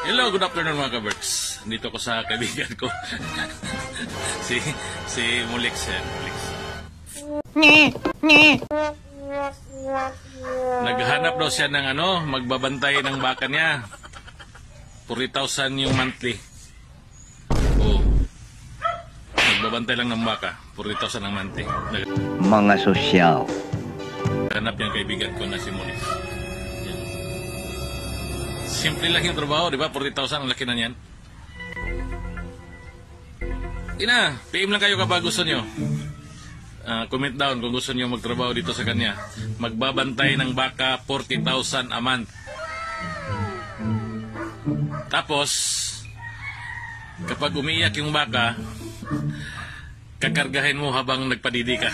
Hello, good afternoon mga ka-Berks. Dito ko sa kaibigan ko. si Mulix yan. Mulix. Naghanap daw siya ng magbabantay ng baka niya. 40,000 yung monthly. Oh. Magbabantay lang ng baka. 40,000 ang monthly. Mga sosyal. Naghanap yung kaibigan ko na si Mulix. Simple lang yung trabaho, di ba? 40,000 ang laki na niyan. Ina, PM lang kayo kapag gusto nyo. Comment down kung gusto nyo magtrabaho dito sa kanya. Magbabantay ng baka 40,000 a month. Tapos, kapag umiiyak yung baka, kakargahin mo habang nagpadidi ka.